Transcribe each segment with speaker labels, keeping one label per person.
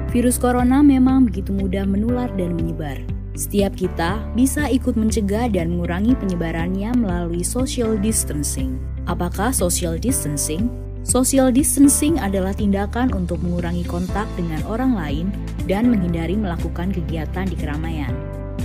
Speaker 1: Virus corona memang begitu mudah menular dan menyebar. Setiap kita bisa ikut mencegah dan mengurangi penyebarannya melalui social distancing. Apakah social distancing? Social distancing adalah tindakan untuk mengurangi kontak dengan orang lain dan menghindari melakukan kegiatan di keramaian.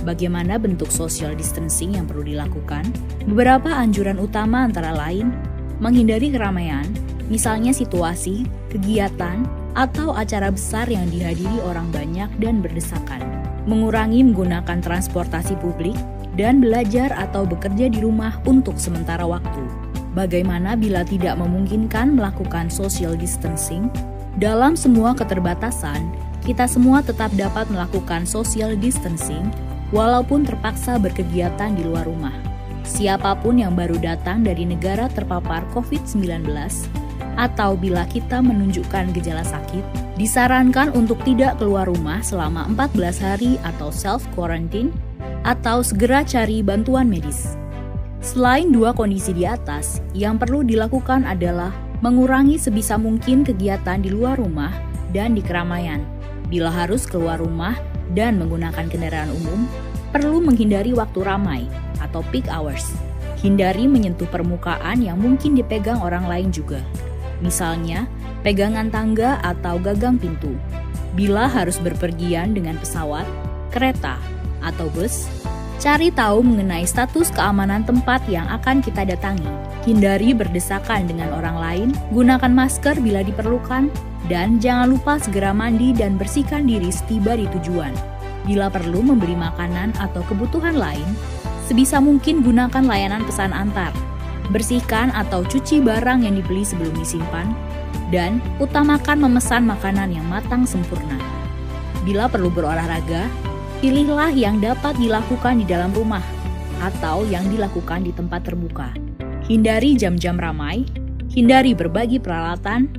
Speaker 1: Bagaimana bentuk social distancing yang perlu dilakukan? Beberapa anjuran utama antara lain, menghindari keramaian, misalnya situasi, kegiatan, atau acara besar yang dihadiri orang banyak dan berdesakan. Mengurangi menggunakan transportasi publik dan belajar atau bekerja di rumah untuk sementara waktu. Bagaimana bila tidak memungkinkan melakukan social distancing? Dalam semua keterbatasan, kita semua tetap dapat melakukan social distancing walaupun terpaksa berkegiatan di luar rumah. Siapapun yang baru datang dari negara terpapar COVID-19 atau bila kita menunjukkan gejala sakit, disarankan untuk tidak keluar rumah selama 14 hari atau self-quarantine atau segera cari bantuan medis. Selain dua kondisi di atas, yang perlu dilakukan adalah mengurangi sebisa mungkin kegiatan di luar rumah dan di keramaian. Bila harus keluar rumah dan menggunakan kendaraan umum, perlu menghindari waktu ramai atau peak hours. Hindari menyentuh permukaan yang mungkin dipegang orang lain juga. Misalnya, pegangan tangga atau gagang pintu. Bila harus berpergian dengan pesawat, kereta, atau bus, cari tahu mengenai status keamanan tempat yang akan kita datangi. Hindari berdesakan dengan orang lain, gunakan masker bila diperlukan, dan jangan lupa segera mandi dan bersihkan diri setiba di tujuan. Bila perlu membeli makanan atau kebutuhan lain, sebisa mungkin gunakan layanan pesan antar. Bersihkan atau cuci barang yang dibeli sebelum disimpan, dan utamakan memesan makanan yang matang sempurna. Bila perlu berolahraga, pilihlah yang dapat dilakukan di dalam rumah atau yang dilakukan di tempat terbuka. Hindari jam-jam ramai, hindari berbagi peralatan,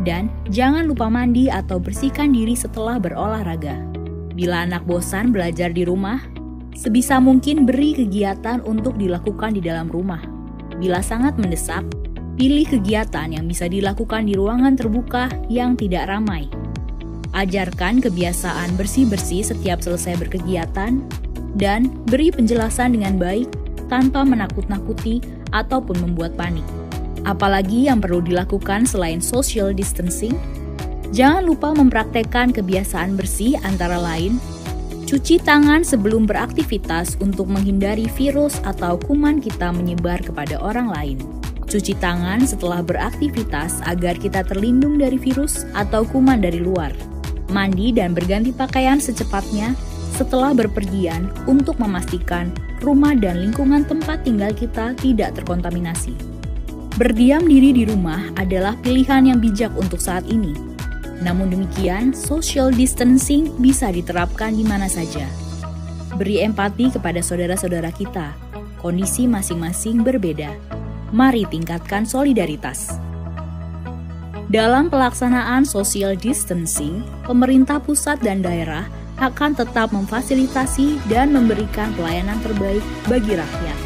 Speaker 1: dan jangan lupa mandi atau bersihkan diri setelah berolahraga. Bila anak bosan belajar di rumah, sebisa mungkin beri kegiatan untuk dilakukan di dalam rumah. Bila sangat mendesak, pilih kegiatan yang bisa dilakukan di ruangan terbuka yang tidak ramai. Ajarkan kebiasaan bersih-bersih setiap selesai berkegiatan, dan beri penjelasan dengan baik tanpa menakut-nakuti ataupun membuat panik. Apalagi yang perlu dilakukan selain social distancing? Jangan lupa mempraktekkan kebiasaan bersih antara lain, cuci tangan sebelum beraktivitas untuk menghindari virus atau kuman kita menyebar kepada orang lain. Cuci tangan setelah beraktivitas agar kita terlindung dari virus atau kuman dari luar. Mandi dan berganti pakaian secepatnya setelah berpergian untuk memastikan rumah dan lingkungan tempat tinggal kita tidak terkontaminasi. Berdiam diri di rumah adalah pilihan yang bijak untuk saat ini. Namun demikian, social distancing bisa diterapkan di mana saja. Beri empati kepada saudara-saudara kita. Kondisi masing-masing berbeda. Mari tingkatkan solidaritas. Dalam pelaksanaan social distancing, pemerintah pusat dan daerah akan tetap memfasilitasi dan memberikan pelayanan terbaik bagi rakyat.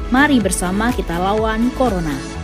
Speaker 1: Mari bersama kita lawan corona.